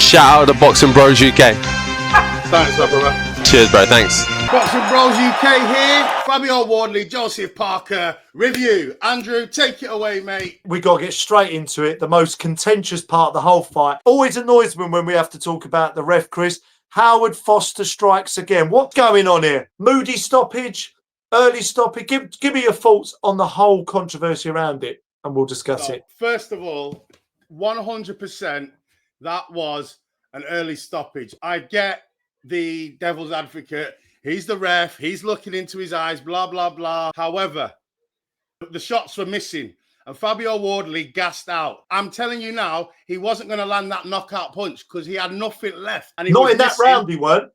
shout out to Boxing Bros UK. Thanks, brother. Cheers, bro. Thanks. Boxing Bros UK here. Fabio Wardley, Joseph Parker review. Andrew, take it away, mate. We got to get straight into it. The most contentious part of the whole fight. Always annoys me when we have to talk about the ref, Chris. Howard Foster strikes again. What's going on here? Moody stoppage, early stoppage. Give me your thoughts on the whole controversy around it, and we'll discuss it. First of all, 100% that was an early stoppage. I get the devil's advocate. He's the ref. He's looking into his eyes, blah, blah, blah. However, the shots were missing. And Fabio Wardley gassed out. I'm telling you now, he wasn't going to land that knockout punch because he had nothing left. And he Not in that round, he weren't.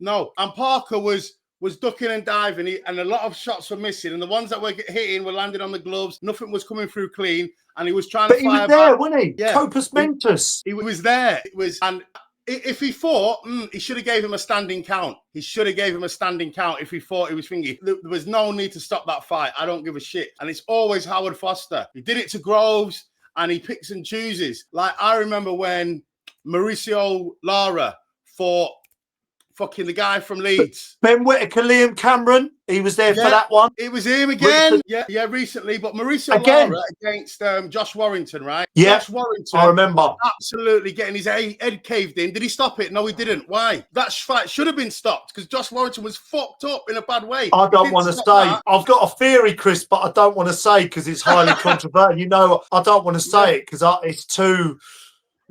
No. And Parker was ducking and diving, and a lot of shots were missing. And the ones that were hitting were landing on the gloves. Nothing was coming through clean. And he was trying to fire back. But he was there, wasn't he? Yeah. Corpus mentis. He was there. And if he fought, he should have gave him a standing count. He should have gave him a standing count if he thought he was thingy. There was no need to stop that fight. I don't give a shit. And it's always Howard Foster. He did it to Groves, and he picks and chooses. Like, I remember when Mauricio Lara fought fucking the guy from Leeds. Ben Whittaker, Liam Cameron. He was there for that one. It was him again. Recently. But Mauricio Lara against Josh Warrington, right? Yeah, Josh Warrington. I remember. Absolutely getting his head caved in. Did he stop it? No, he didn't. Why? That fight should have been stopped because Josh Warrington was fucked up in a bad way. I don't want to say. That. I've got a theory, Chris, but I don't want to say because it's highly controversial. You know, I don't want to say it because it's too...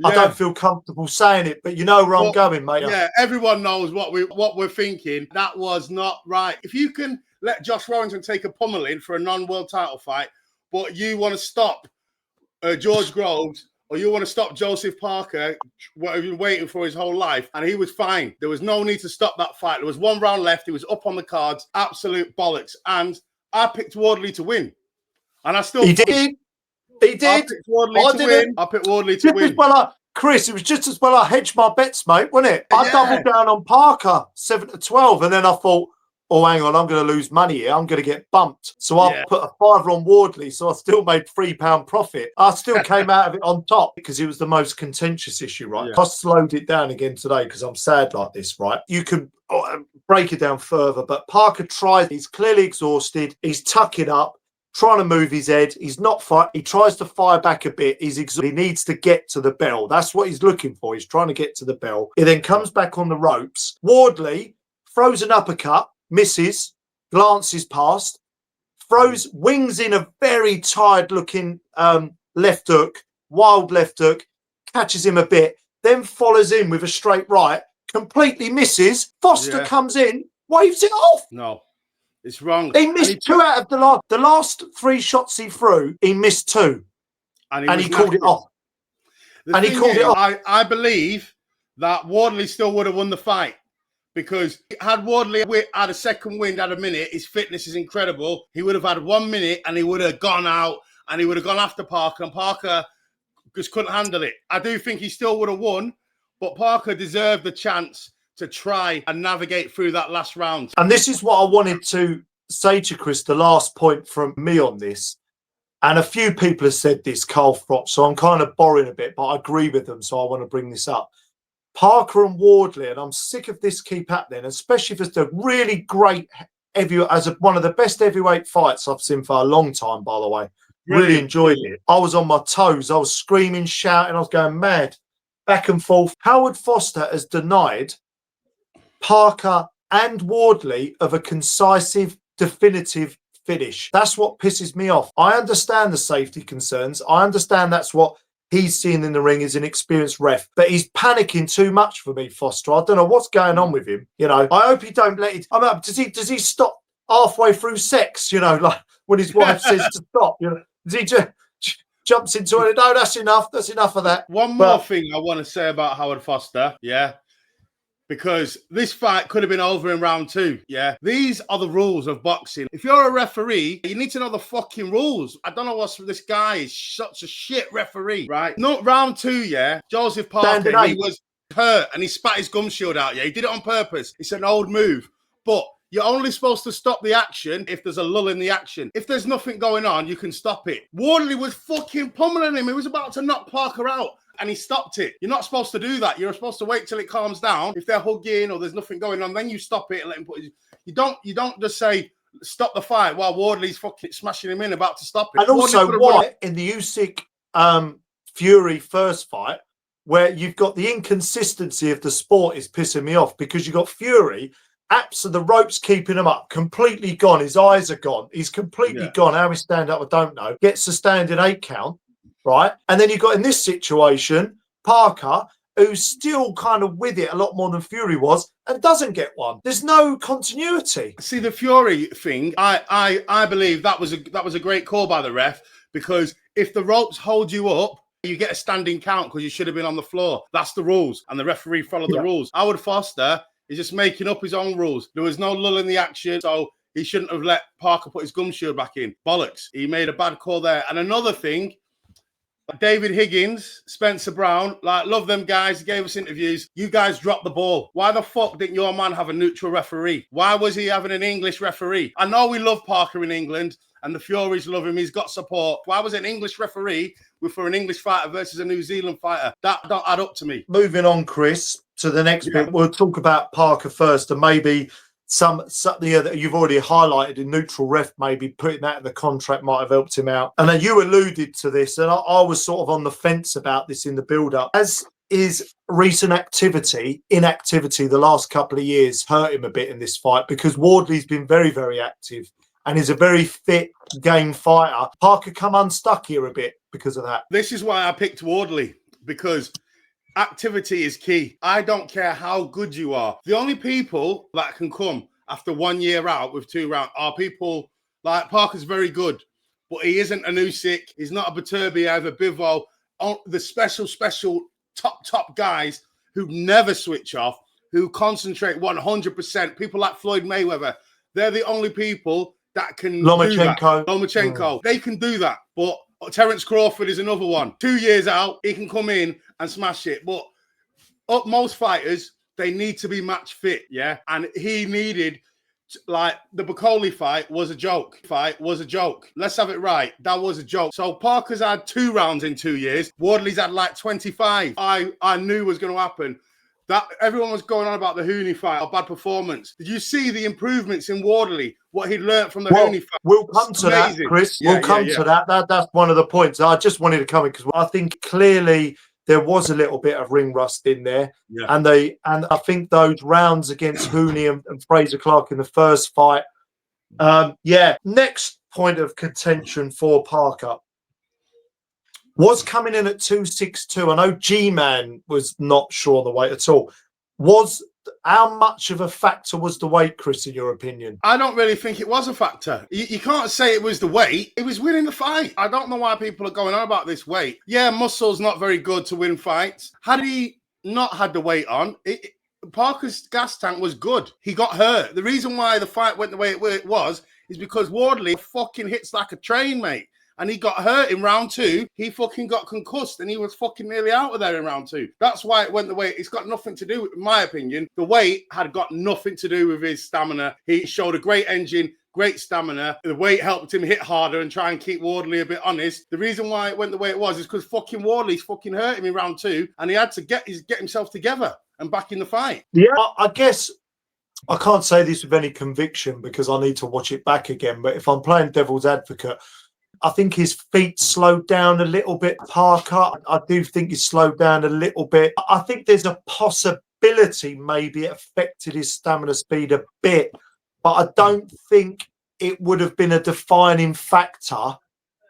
I don't feel comfortable saying it, but you know where I'm going, mate. Yeah, everyone knows what we're thinking. That was not right. If you can let Josh Warrington take a pummeling for a non-world title fight, but you want to stop George Groves or you want to stop Joseph Parker, what have been waiting for his whole life, and he was fine. There was no need to stop that fight. There was one round left. He was up on the cards. Absolute bollocks. And I picked Wardley to win. And I still... He did. He did. I picked Wardley to win. I picked Wardley to win. Chris, it was just as well I hedged my bets, mate, wasn't it? I doubled down on Parker, 7-12, and then I thought, oh, hang on, I'm going to lose money here. I'm going to get bumped. So I put a fiver on Wardley, so I still made £3 profit. I still came out of it on top because it was the most contentious issue, right? I slowed it down again today because I'm sad like this, right? You can break it down further, but Parker tried. He's clearly exhausted. He's tucking up, trying to move his head. He's not fight. He tries to fire back a bit. He's exhausted. He needs to get to the bell. That's what he's looking for. He's trying to get to the bell. He then comes back on the ropes. Wardley throws an uppercut, misses, glances past, throws wings in a very tired-looking left hook, wild left hook, catches him a bit, then follows in with a straight right, completely misses. Foster comes in, waves it off. No. It's wrong. He missed two out of the last three shots he threw. He missed two, and he called it off. I believe that Wardley still would have won the fight because had Wardley had a second wind at a minute, his fitness is incredible. He would have had 1 minute, and he would have gone out, and he would have gone after Parker, and Parker just couldn't handle it. I do think he still would have won, but Parker deserved the chance to try and navigate through that last round. And this is what I wanted to say to Chris, the last point from me on this. And a few people have said this, Carl Frott, so I'm kind of borrowing a bit, but I agree with them, so I want to bring this up. Parker and Wardley, and I'm sick of this keep happening, especially if it's a really great heavyweight, one of the best heavyweight fights I've seen for a long time, by the way. Really enjoyed it. I was on my toes. I was screaming, shouting. I was going mad, back and forth. Howard Foster has denied Parker and Wardley of a concisive, definitive finish. That's what pisses me off. I understand the safety concerns. I understand that's what he's seen in the ring as an experienced ref, but he's panicking too much for me, Foster. I don't know what's going on with him. You know, I hope he don't let it. I mean, does he stop halfway through sex? You know, like when his wife says to stop. You know, does he just jumps into it? No, that's enough. That's enough of that. One more thing I want to say about Howard Foster. Yeah. Because this fight could have been over in round 2, yeah? These are the rules of boxing. If you're a referee, you need to know the fucking rules. I don't know what's this guy is such a shit referee, right? No, round 2, yeah? Joseph Parker, he was hurt and he spat his gum shield out, yeah? He did it on purpose. It's an old move. But you're only supposed to stop the action if there's a lull in the action. If there's nothing going on, you can stop it. Wardley was fucking pummeling him. He was about to knock Parker out. and he stopped it. You're not supposed to do that. You're supposed to wait till it calms down. If they're hugging or there's nothing going on, then you stop it and let him put his... You don't just say, stop the fight while Wardley's fucking smashing him in, about to stop it. And also, why in the Usyk Fury first fight, where you've got the inconsistency of the sport is pissing me off, because you've got Fury, the ropes keeping him up, completely gone. His eyes are gone. He's completely gone. How he stand up, I don't know. Gets the standing 8 count, right? And then you've got in this situation, Parker, who's still kind of with it a lot more than Fury was, and doesn't get one. There's no continuity. See, the Fury thing, I believe that was a great call by the ref, because if the ropes hold you up, you get a standing count because you should have been on the floor. That's the rules, and the referee followed the rules. Howard Foster is just making up his own rules. There was no lull in the action, so he shouldn't have let Parker put his gum shield back in. Bollocks. He made a bad call there. And another thing, David Higgins, Spencer Brown, love them guys. He gave us interviews. You guys dropped the ball. Why the fuck didn't your man have a neutral referee? Why was he having an English referee? I know we love Parker in England, and the Furies love him. He's got support. Why was an English referee for an English fighter versus a New Zealand fighter? That don't add up to me. Moving on, Chris, to the next bit. We'll talk about Parker first, and maybe something that you've already highlighted in neutral ref, maybe putting that in the contract might have helped him out. And then you alluded to this, and I was sort of on the fence about this in the build-up. As is recent inactivity the last couple of years hurt him a bit in this fight, because Wardley's been very, very active and is a very fit game fighter. Parker come unstuck here a bit because of that. This is why I picked Wardley, because activity is key. I don't care how good you are. The only people that can come after 1 year out with 2 rounds are people like Parker's very good, but he isn't an Usyk. He's not a Beterbiev, a Bivol. The special top guys who never switch off, who concentrate 100%. People like Floyd Mayweather, they're the only people that can do that. Lomachenko. They can do that. But Terence Crawford is another one. 2 years out, he can come in and smash it. But most fighters, they need to be match fit, yeah? And he needed, like, the Bacoli fight was a joke. Let's have it right. That was a joke. So Parker's had 2 rounds in 2 years. Wardley's had like 25. I knew was going to happen. That everyone was going on about the Hooney fight, a bad performance. Did you see the improvements in Wardley? What he'd learned from the Hooney fight? We'll come to that, Chris. We'll come to that. That's one of the points. I just wanted to come in because I think clearly there was a little bit of ring rust in there, and I think those rounds against Hooney and Fraser Clark in the first fight. Next point of contention for Parker was coming in at 262. I know G-Man was not sure on the weight at all. How much of a factor was the weight, Chris, in your opinion? I don't really think it was a factor. You can't say it was the weight. It was winning the fight. I don't know why people are going on about this weight. Yeah, muscle's not very good to win fights. Had he not had the weight on, Parker's gas tank was good. He got hurt. The reason why the fight went the way it was is because Wardley fucking hits like a train, mate. And he got hurt in round 2. He fucking got concussed and he was fucking nearly out of there in round 2. That's why it went the way. It's got nothing to do, in my opinion. The weight had got nothing to do with his stamina. He showed a great engine, great stamina. The weight helped him hit harder and try and keep Wardley a bit honest. The reason why it went the way it was is because fucking Wardley's fucking hurt him in round 2 and he had to get himself together and back in the fight. Yeah, I guess I can't say this with any conviction because I need to watch it back again. But if I'm playing devil's advocate, I think his feet slowed down a little bit, Parker. I do think he slowed down a little bit. I think there's a possibility maybe it affected his stamina speed a bit, but I don't think it would have been a defining factor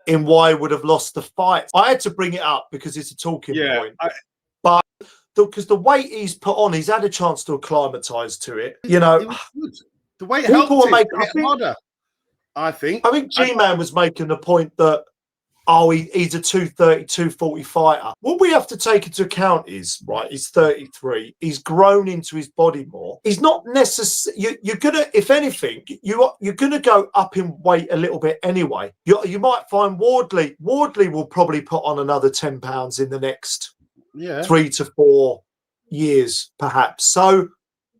in why he would have lost the fight. I had to bring it up because it's a talking point. But because the weight he's put on, he's had a chance to acclimatise to it. You know, the weight helped him hit harder. I think G-Man was making the point that, he's a 230, 240 fighter. What we have to take into account is, right, he's 33. He's grown into his body more. He's not necessarily, you're going to, if anything, you're going to go up in weight a little bit anyway. You might find Wardley will probably put on another 10 pounds in the next 3 to 4 years, perhaps. So,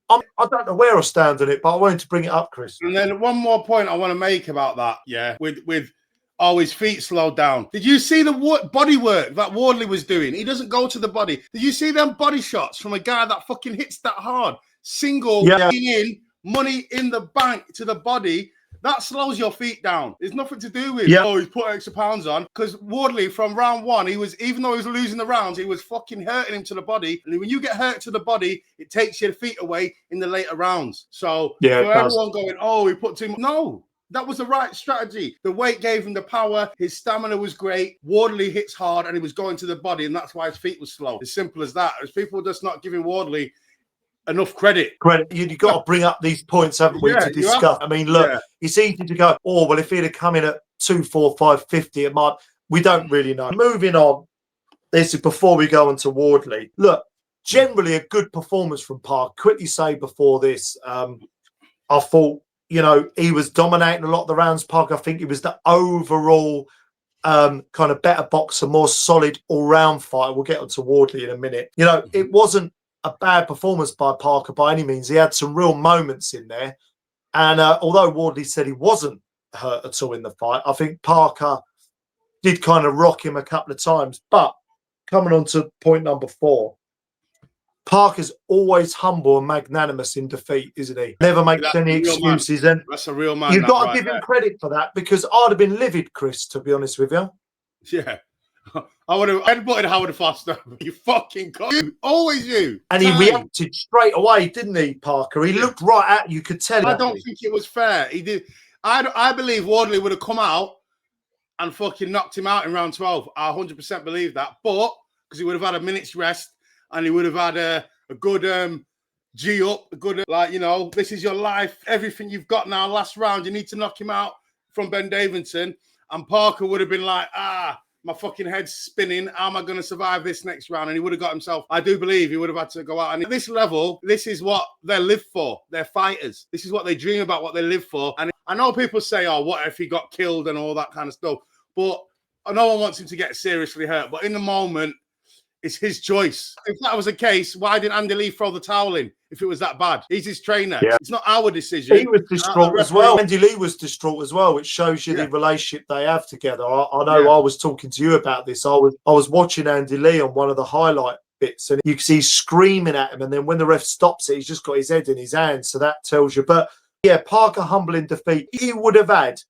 I don't know where I stand on it, but I wanted to bring it up, Chris. And then one more point I want to make about that, with Oh, his feet slowed down. Did you see the body work that Wardley was doing? He doesn't go to the body. Did you see them body shots from a guy that fucking hits that hard? Single, in, money in the bank to the body. That slows your feet down. There's nothing to do with, oh, he's put extra pounds on. Because Wardley, from round one, he was, even though he was losing the rounds, he was fucking hurting him to the body. And when you get hurt to the body, it takes your feet away in the later rounds. So for everyone going, oh, he put too much. No, that was the right strategy. The weight gave him the power. His stamina was great. Wardley hits hard and he was going to the body. And that's why his feet were slow. As simple as that. As people just not giving Wardley enough credit. You've got to bring up these points, haven't we, to discuss? I mean, look, it's easy to go, oh, well, if he'd have come in at 245.50, it might. We don't really know. Moving on, this is before we go on to Wardley. Look, generally a good performance from Park. Quickly say before this, I thought, you know, he was dominating a lot of the rounds, Park. I think he was the overall kind of better boxer, more solid all-round fighter. We'll get on to Wardley in a minute. You know, it wasn't a bad performance by Parker by any means. He had some real moments in there. And although Wardley said he wasn't hurt at all in the fight, I think Parker did kind of rock him a couple of times. But coming on to point number 4, Parker's always humble and magnanimous in defeat, isn't he? Never makes any excuses. And that's a real man. You've got to give him credit for that, because I'd have been livid, Chris, to be honest with you. Yeah. I would have headbutted Howard Foster. You fucking got you. Always you. And he reacted straight away, didn't he, Parker? He looked right at you, could tell. I don't think it was fair. He did. I believe Wardley would have come out and fucking knocked him out in round 12. I 100% believe that. But because he would have had a minute's rest and he would have had a good G up, a good, like, you know, this is your life. Everything you've got now, last round, you need to knock him out from Ben Davidson. And Parker would have been like, my fucking head's spinning. How am I going to survive this next round? And he would have got himself. I do believe he would have had to go out. And at this level, this is what they live for. They're fighters. This is what they dream about, what they live for. And I know people say, oh, what if he got killed and all that kind of stuff? But no one wants him to get seriously hurt. But in the moment, it's his choice. If that was the case, why didn't Andy Lee throw the towel in if it was that bad? He's his trainer. Yeah. It's not our decision. He was distraught as well. Andy Lee was distraught as well, which shows you the relationship they have together. I know I was talking to you about this. I was watching Andy Lee on one of the highlight bits, and you can see he's screaming at him, and then when the ref stops it, he's just got his head in his hands. So that tells you. But yeah, Parker humble in defeat. He would have had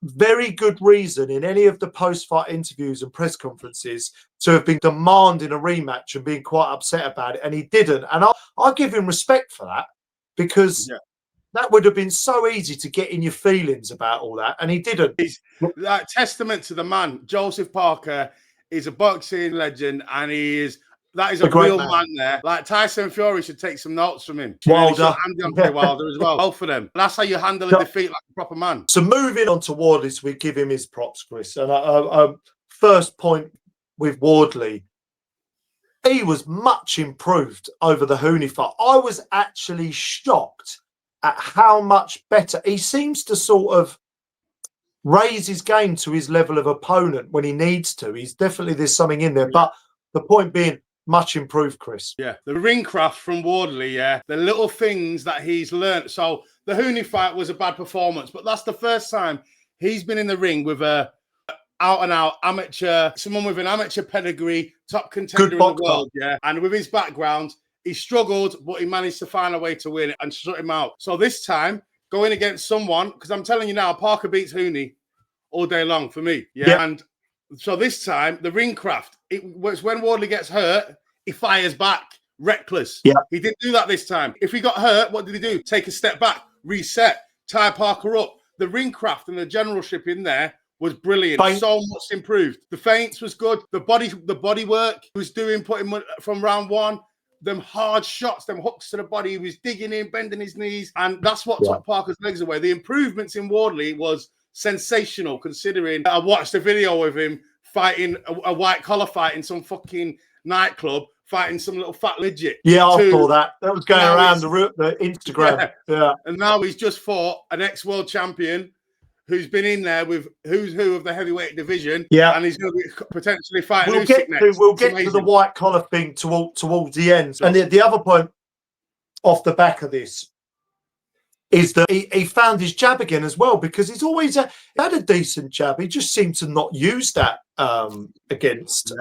very good reason in any of the post-fight interviews and press conferences to have been demanding a rematch and being quite upset about it, and he didn't. And I give him respect for that, because that would have been so easy to get in your feelings about all that, and he didn't. He's that testament to the man. Joseph Parker is a boxing legend, and that is a real man there. Like Tyson Fury should take some notes from him. Wilder. Wilder as well. Both of them. That's how you handle a defeat like a proper man. So moving on to Wardley, we give him his props, Chris. And first point with Wardley, he was much improved over the Hooney fight. I was actually shocked at how much better. He seems to sort of raise his game to his level of opponent when he needs to. There's something in there. But the point being, much improved, Chris. Yeah, the ring craft from Wardley, the little things that he's learnt. So the Hooney fight was a bad performance, but that's the first time he's been in the ring with a out-and-out amateur, someone with an amateur pedigree, top contender in the world, and with his background, he struggled, but he managed to find a way to win and shut him out. So this time, going against someone, because I'm telling you now, Parker beats Hooney all day long for me, and so this time, the ring craft, it was when Wardley gets hurt, he fires back, reckless. Yeah. He didn't do that this time. If he got hurt, what did he do? Take a step back, reset, tie Parker up. The ring craft and the generalship in there was brilliant. So much improved. The feints was good. The body work he was doing, putting from round one, them hard shots, them hooks to the body. He was digging in, bending his knees, and that's what took Parker's legs away. The improvements in Wardley was sensational, considering I watched a video of him fighting a white collar fight in some fucking nightclub, fighting some little fat midget. Yeah, I saw that. That was going around the Instagram. Yeah. And now he's just fought an ex-world champion who's been in there with who's who of the heavyweight division. Yeah. And he's going to be potentially fighting Usyk next. We'll get to the white collar thing towards the end. And the other point off the back of this, is that he found his jab again as well, because he's always had a decent jab. He just seemed to not use that against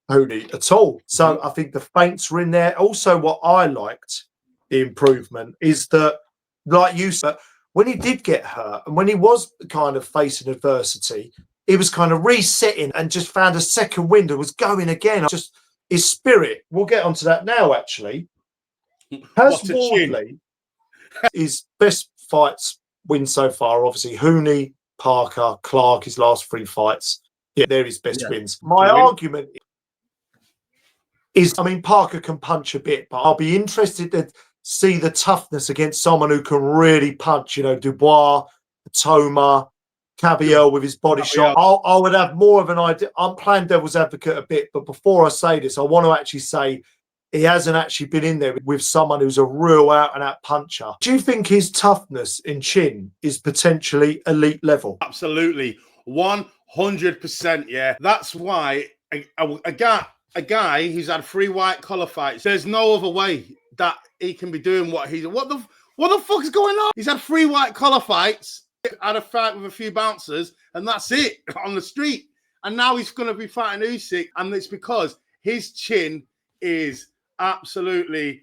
Hooney at all. So I think the feints were in there. Also, what I liked, the improvement, is that, like you said, when he did get hurt and when he was kind of facing adversity, he was kind of resetting and just found a second wind and was going again. Just his spirit. We'll get onto that now, actually. Has Wardley... his best fights win so far, obviously Hooney, Parker, Clark, his last 3 fights. Yeah, they're his best wins. My argument is, I mean, Parker can punch a bit, but I'll be interested to see the toughness against someone who can really punch, you know, Dubois, Toma, Cabiel with his body shot. I would have more of an idea. I'm playing devil's advocate a bit, but before I say this, I want to actually say he hasn't actually been in there with someone who's a real out-and-out puncher. Do you think his toughness in chin is potentially elite level? Absolutely. 100%, yeah. That's why a guy who's had 3 white collar fights, there's no other way that he can be doing what he's... What the fuck is going on? He's had 3 white collar fights, had a fight with a few bouncers, and that's it, on the street. And now he's going to be fighting Usyk, and it's because his chin is absolutely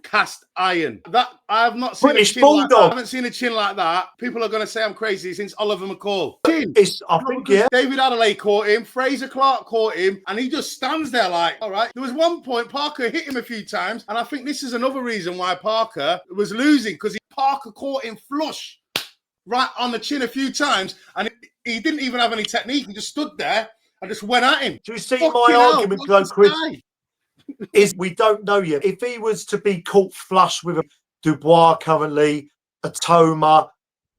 cast iron. That I have not seen British a chin Bulldog. like that. I haven't seen a chin like that. People are going to say I'm crazy since Oliver McCall. Chin. I think, yeah. David Adelaide caught him. Fraser Clark caught him. And he just stands there like, all right. There was one point Parker hit him a few times. And I think this is another reason why Parker was losing, because Parker caught him flush right on the chin a few times. And he didn't even have any technique. He just stood there and just went at him. Do you see my argument, though, Chris? Is we don't know yet. If he was to be caught flush with a Dubois currently, a Toma,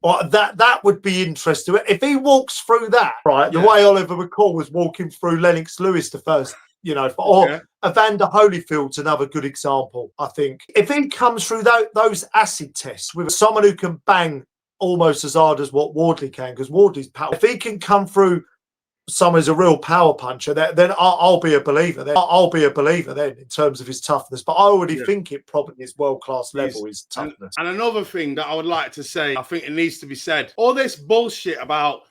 or that would be interesting. If he walks through that, right, the way Oliver McCall was walking through Lennox Lewis the first, you know, or Evander Holyfield's another good example, I think. If he comes through those acid tests with someone who can bang almost as hard as what Wardley can, because Wardley's power, if he can come through someone who's a real power puncher, then I'll be a believer. I'll be a believer then in terms of his toughness. But I already think it probably is world-class level, his toughness. And another thing that I would like to say, I think it needs to be said, all this bullshit about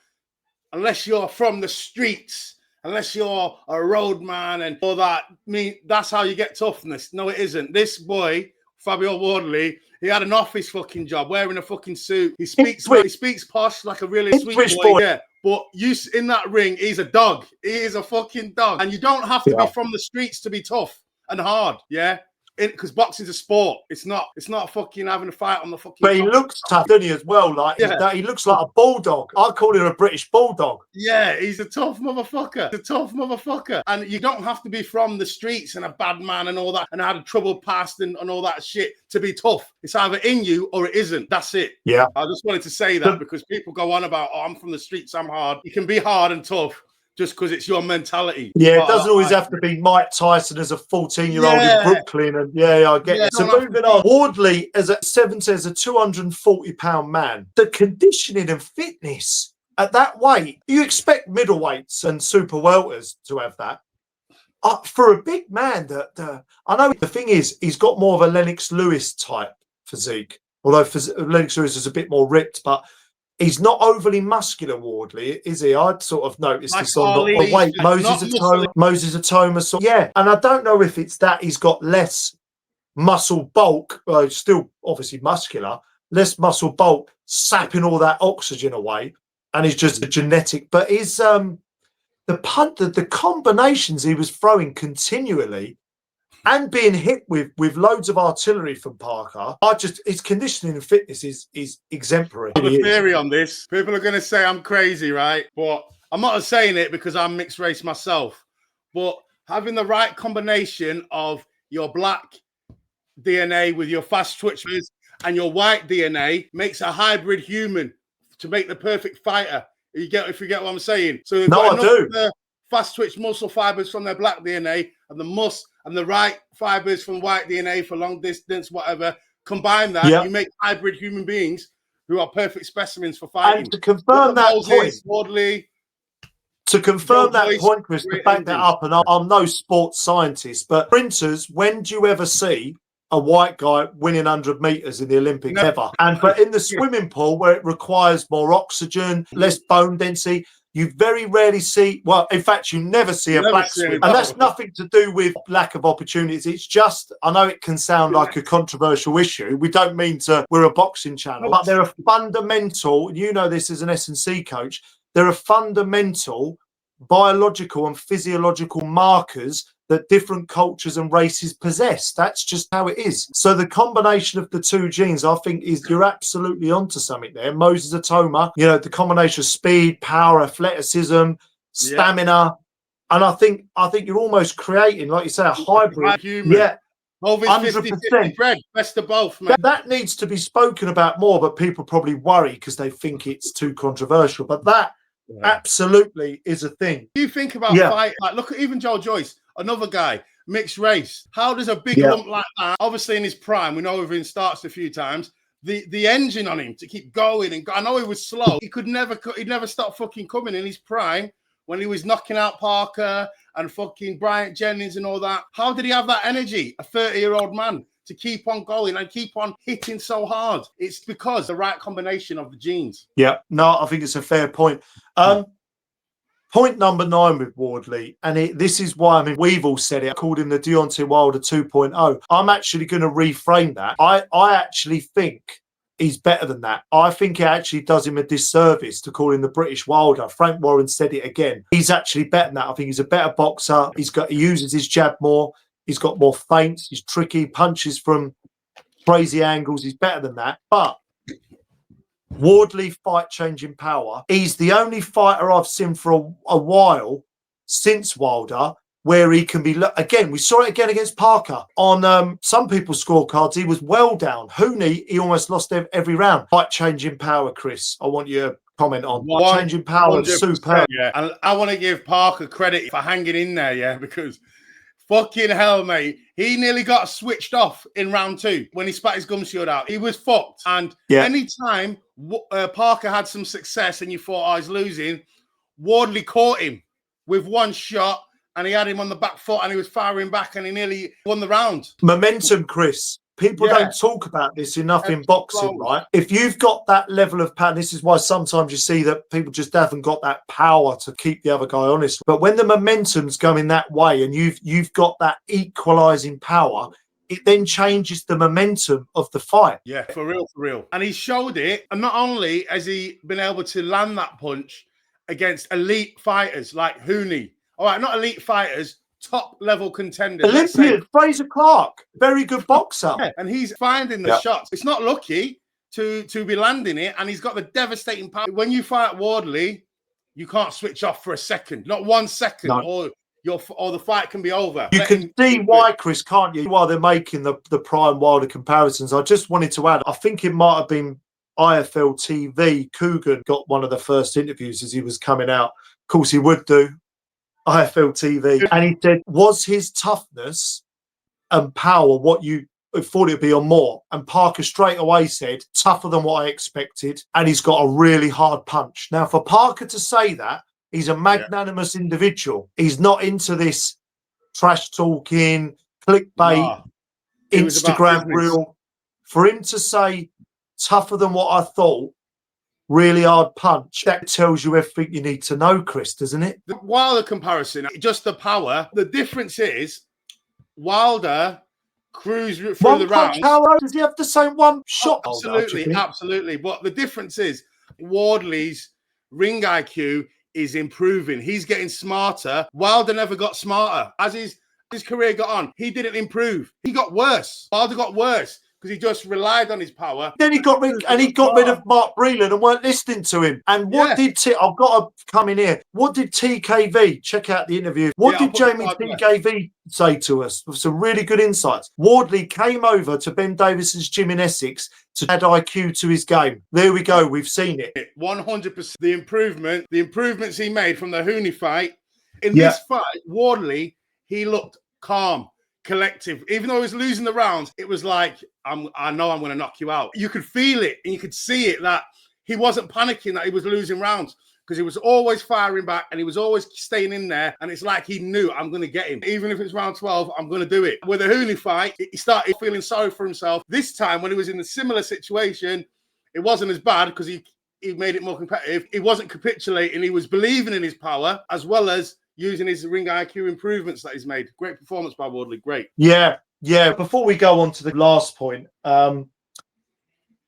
unless you're from the streets, unless you're a roadman and all that, that's how you get toughness. No, it isn't. This boy, Fabio Wardley, he had an office fucking job, wearing a fucking suit. He speaks posh like a really sweet boy. Yeah. But in that ring, he's a dog. He is a fucking dog. And you don't have to be from the streets to be tough and hard, yeah? Because boxing's a sport. It's not fucking having a fight on the fucking... But he looks tough, doesn't he, as well? Like, he looks like a bulldog. I call him a British bulldog. Yeah, he's a tough motherfucker. He's a tough motherfucker. And you don't have to be from the streets and a bad man and all that and had a troubled past and all that shit to be tough. It's either in you or it isn't. That's it. Yeah. I just wanted to say that because people go on about, I'm from the streets, I'm hard. You can be hard and tough just because it's your mentality. Yeah, it doesn't always have to be Mike Tyson as a 14-year-old in Brooklyn. And I get it. So moving on, Wardley as a 240-pound man, the conditioning and fitness at that weight, you expect middleweights and super welters to have that. For a big man, I know the thing is, he's got more of a Lennox Lewis type physique, although Lennox Lewis is a bit more ripped, but he's not overly muscular, Wardley, is he? I'd sort of noticed this on the weight. Moses Atoma. Yeah, and I don't know if it's that he's got less muscle bulk, still obviously muscular, less muscle bulk, sapping all that oxygen away, and he's just a genetic. But his the combinations he was throwing continually and being hit with loads of artillery from Parker, his conditioning and fitness is exemplary. I have a theory on this. People are going to say I'm crazy, right? But I'm not saying it because I'm mixed race myself. But having the right combination of your black DNA with your fast twitchers and your white DNA makes a hybrid human to make the perfect fighter. If you get what I'm saying. So no, I do. The fast twitch muscle fibers from their black DNA and the right fibers from white DNA for long distance, whatever. Combine that, you make hybrid human beings who are perfect specimens for fighting. And to confirm that point, Wardley, Chris, to back that up, and I'm no sports scientist, but sprinters, when do you ever see a white guy winning 100 meters in the Olympics ever. But in the swimming pool, where it requires more oxygen, less bone density, you very rarely see, well, in fact, you never see a black swimmer. And that's nothing to do with lack of opportunities. It's just, I know it can sound like a controversial issue. We don't mean to, we're a boxing channel, but there are fundamental, you know this as an S&C coach, there are fundamental biological and physiological markers that different cultures and races possess. That's just how it is. So the combination of the two genes, I think, is you're absolutely onto something there. Moses Atoma, you know, the combination of speed, power, athleticism, stamina, and I think you're almost creating, like you say, a hybrid. Yeah. 100%. Best of both, man. That needs to be spoken about more, but people probably worry because they think it's too controversial. But that absolutely is a thing. You think about fight, like look at even Joe Joyce, another guy, mixed race. How does a big lump like that, obviously in his prime, we know we've been starts a few times, the engine on him to keep going and go, I know he was slow. He'd never stop fucking coming in his prime when he was knocking out Parker and fucking Bryant Jennings and all that. How did he have that energy, a 30-year-old man, to keep on going and keep on hitting so hard? It's because the right combination of the genes. Yeah, no, I think it's a fair point. Point number 9 with Wardley, and this is why, I mean, we've all said it, I called him the Deontay Wilder 2.0. I'm actually going to reframe that. I actually think he's better than that. I think it actually does him a disservice to call him the British Wilder. Frank Warren said it again. He's actually better than that. I think he's a better boxer. He uses his jab more. He's got more feints. He's tricky, punches from crazy angles. He's better than that. But Wardley fight-changing power. He's the only fighter I've seen for a while since Wilder where he can be, again, we saw it again against Parker. On some people's scorecards, he was well down. Hooney, he almost lost every round. Fight-changing power, Chris, I want you to comment on. Fight-changing power, superb. Yeah, and I want to give Parker credit for hanging in there, because fucking hell, mate. He nearly got switched off in round 2 when he spat his gum shield out. He was fucked. And anytime Parker had some success and you thought, he's losing, Wardley caught him with one shot and he had him on the back foot and he was firing back and he nearly won the round. Momentum, Chris. People don't talk about this enough in boxing, right? If you've got that level of power, this is why sometimes you see that people just haven't got that power to keep the other guy honest. But when the momentum's going that way and you've got that equalising power, it then changes the momentum of the fight. Yeah, for real, for real. And he showed it. And not only has he been able to land that punch against elite fighters like Hooney. All right, not elite fighters, top level contenders. Olympian, Fraser Clark, very good boxer. Yeah, and he's finding the shots. It's not lucky to be landing it, and he's got the devastating power. When you fight Wardley, you can't switch off for a second, not 1 second, or the fight can be over. You can see why, Chris, can't you? While they're making the prime Wilder comparisons, I just wanted to add, I think it might have been IFL TV. Coogan got one of the first interviews as he was coming out. Of course, he would do. IFL TV, and he said, was his toughness and power what you thought it'd be or more? And Parker straight away said, tougher than what I expected, and he's got a really hard punch. Now, for Parker to say that, he's a magnanimous individual. He's not into this trash talking, clickbait, Instagram reel. For him to say, tougher than what I thought, really hard punch, that tells you everything you need to know, Chris, doesn't it? The Wilder comparison, just the power. The difference is Wilder cruised through the rounds. Does he have the same one shot? Absolutely, absolutely. But the difference is Wardley's ring IQ is improving. He's getting smarter. Wilder never got smarter. As his career got on, he didn't improve. He got worse. Wilder got worse because he just relied on his power. Then he got rid of Mark Breland and weren't listening to him. And what did I've got to come in here. What did TKV? Check out the interview. What did Jamie TKV say to us? With some really good insights. Wardley came over to Ben Davis's gym in Essex to add IQ to his game. There we go. We've seen it. 100%. The improvements he made from the Hooney fight. In this fight, Wardley, he looked calm, collective. Even though he was losing the rounds, it was like, I know I'm going to knock you out. You could feel it and you could see it that he wasn't panicking that he was losing rounds because he was always firing back and he was always staying in there. And it's like he knew, I'm going to get him. Even if it's round 12, I'm going to do it. With the Hooney fight, he started feeling sorry for himself. This time, when he was in a similar situation, it wasn't as bad because he made it more competitive. He wasn't capitulating. He was believing in his power as well as using his ring IQ improvements that he's made. Great performance by Wardley. Great. Yeah. Before we go on to the last point,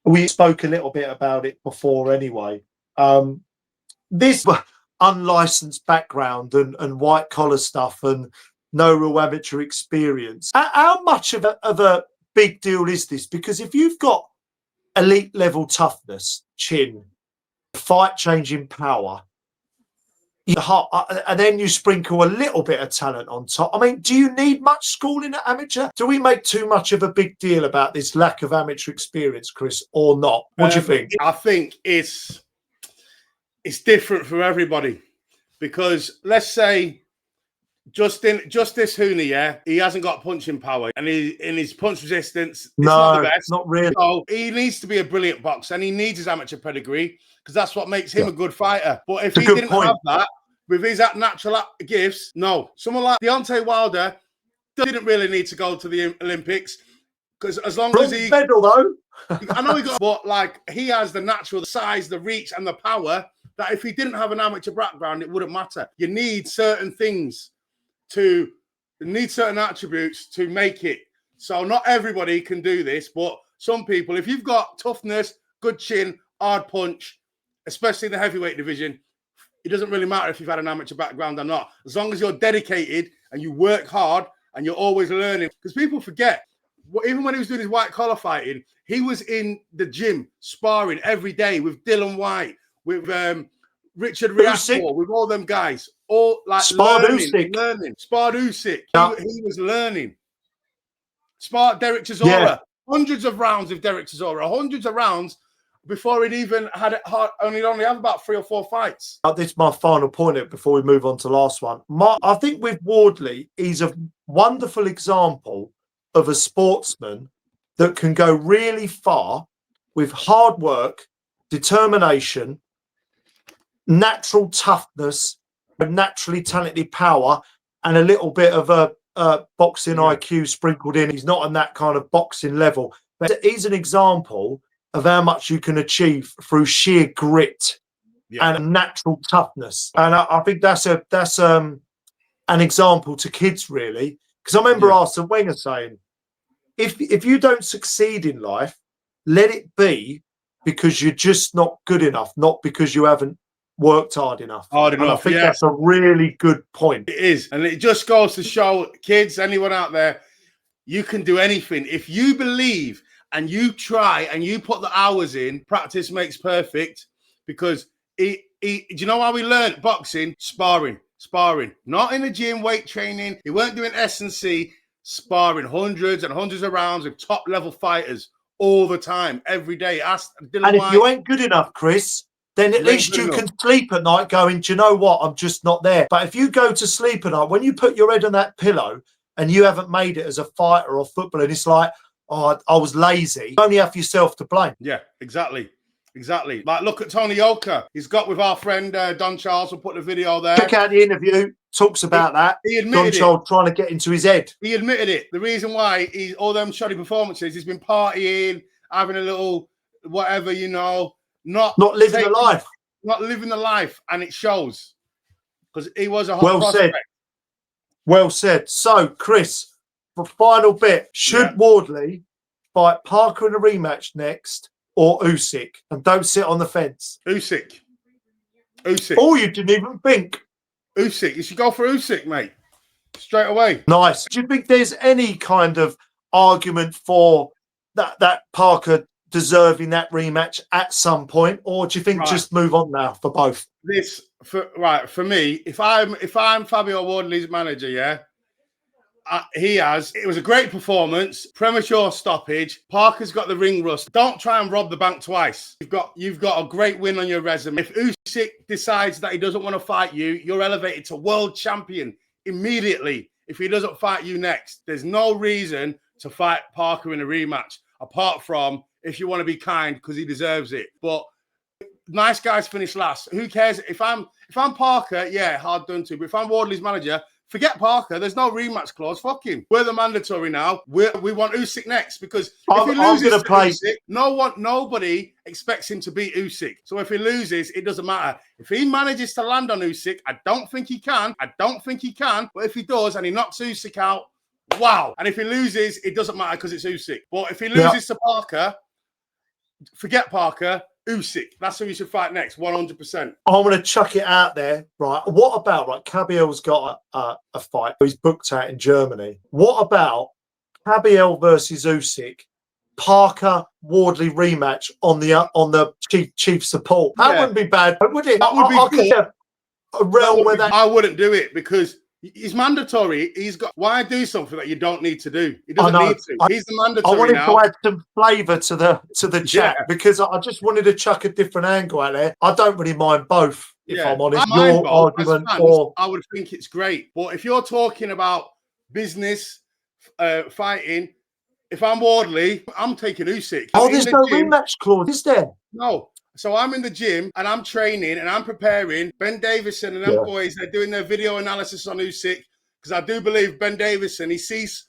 we spoke a little bit about it before anyway. This unlicensed background and white collar stuff and no real amateur experience. How much of a big deal is this? Because if you've got elite level toughness, chin, fight changing power, and then you sprinkle a little bit of talent on top. I mean, do you need much schooling at amateur? Do we make too much of a big deal about this lack of amateur experience, Chris, or not? What do you think? I think it's different for everybody because let's say Justice Hooney, yeah, he hasn't got punching power and in his punch resistance, it's not the best. Not really. So he needs to be a brilliant boxer and he needs his amateur pedigree because that's what makes him a good fighter. But if he didn't have that, with his natural gifts, no. Someone like Deontay Wilder didn't really need to go to the Olympics because as long as he medal though, I know he got, but like he has the natural, the size, the reach, and the power that if he didn't have an amateur background, it wouldn't matter. You need certain things certain attributes to make it. So not everybody can do this, but some people, if you've got toughness, good chin, hard punch, especially in the heavyweight division, it doesn't really matter if you've had an amateur background or not. As long as you're dedicated and you work hard and you're always learning. Because people forget, even when he was doing his white collar fighting, he was in the gym sparring every day with Dylan White, with Richard Riasco, with all them guys. All like learning. Sparred Usyk. Yeah. He was learning. Sparred Derek Chisora. Yeah. Hundreds of rounds with Derek Chisora. Hundreds of rounds before he'd even had it hard. Only have about 3 or 4 fights. This is my final point before we move on to the last one. I think with Wardley, he's a wonderful example of a sportsman that can go really far with hard work, determination, natural toughness, naturally talented power, and a little bit of a boxing IQ sprinkled in. He's not on that kind of boxing level, but he's an example of how much you can achieve through sheer grit and natural toughness. And I think that's an example to kids, really. Because I remember Arsene Wenger saying, if you don't succeed in life, let it be because you're just not good enough, not because you haven't worked hard enough. And I think that's a really good point. It is. And it just goes to show kids, anyone out there, you can do anything. If you believe and you try and you put the hours in, practice makes perfect. Because do you know how we learned boxing? Sparring. Not in the gym, weight training. He weren't doing S&C, sparring hundreds and hundreds of rounds with top level fighters all the time, every day. And if you ain't good enough, Chris, then at least you can sleep at night going, do you know what? I'm just not there. But if you go to sleep at night, when you put your head on that pillow and you haven't made it as a fighter or footballer, and it's like, oh, I was lazy, you only have yourself to blame. Yeah, exactly. Like, look at Tony Yoka. He's got with our friend Don Charles. We'll put the video there. Check out the interview. Talks about that. He admitted Don Charles trying to get into his head. He admitted it. The reason why all them shoddy performances, he's been partying, having a little whatever, not living the life. Not living the life. And it shows. Because he was a hot prospect. Well said. So, Chris, for final bit, should Wardley fight Parker in a rematch next or Usyk? And don't sit on the fence. Usyk. Oh, you didn't even think. Usyk. You should go for Usyk, mate. Straight away. Nice. Do you think there's any kind of argument for that Parker deserving that rematch at some point, or do you think just move on now for both? For me, if I'm Fabio Wardley's manager, it was a great performance, premature stoppage. Parker's got the ring rust. Don't try and rob the bank twice. You've got a great win on your resume. If Usyk decides that he doesn't want to fight you, you're elevated to world champion immediately. If he doesn't fight you next, there's no reason to fight Parker in a rematch, apart from if you want to be kind because he deserves it. But nice guys finish last. Who cares? If I'm Parker, yeah, hard done to. But if I'm Wardley's manager, forget Parker. There's no rematch clause. Fuck him. We're the mandatory now. We want Usyk next because if he loses to Usyk, nobody expects him to beat Usyk. So if he loses, it doesn't matter. If he manages to land on Usyk, I don't think he can. But if he does and he knocks Usyk out, wow. And if he loses, it doesn't matter because it's Usyk. But if he loses to Parker, forget Parker. Usyk, that's who you should fight next, 100%. I want to chuck it out there, right? What about, right, Cabiel's got a fight. He's booked out in Germany. What about Cabiel versus Usyk, Parker Wardley rematch on the chief support? That wouldn't be bad, would it? That would be good. A realm where that... I wouldn't do it because he's mandatory. He's got. Why do something that you don't need to do? He doesn't need to. He's the mandatory. I wanted now. to add some flavour to the chat because I just wanted to chuck a different angle out there. I don't really mind both, if I'm honest. Your argument or I would think it's great, but if you're talking about business fighting, if I'm Wardley, I'm taking Usyk. There's no rematch clause, is there? No. So I'm in the gym and I'm training and I'm preparing. Ben Davison and them boys, they're doing their video analysis on Usyk because I do believe Ben Davison, he sees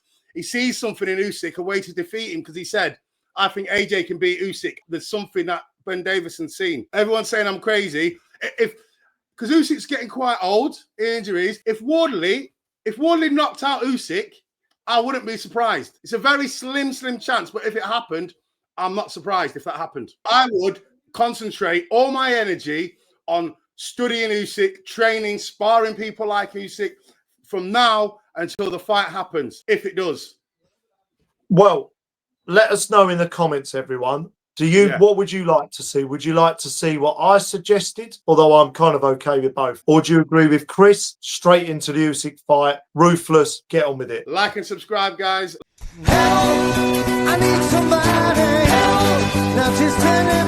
something in Usyk, a way to defeat him because he said, I think AJ can beat Usyk. There's something that Ben Davison's seen. Everyone's saying I'm crazy. Because Usyk's getting quite old, injuries. If Wardley knocked out Usyk, I wouldn't be surprised. It's a very slim chance, but if it happened, I'm not surprised if that happened. I would concentrate all my energy on studying Usyk, training, sparring people like Usyk from now until the fight happens, if it does. Well, let us know in the comments, everyone. What would you like to see? Would you like to see what I suggested? Although I'm kind of okay with both. Or do you agree with Chris? Straight into the Usyk fight, ruthless, get on with it. Like and subscribe, guys. Help, I need somebody. Help, now just turn it back.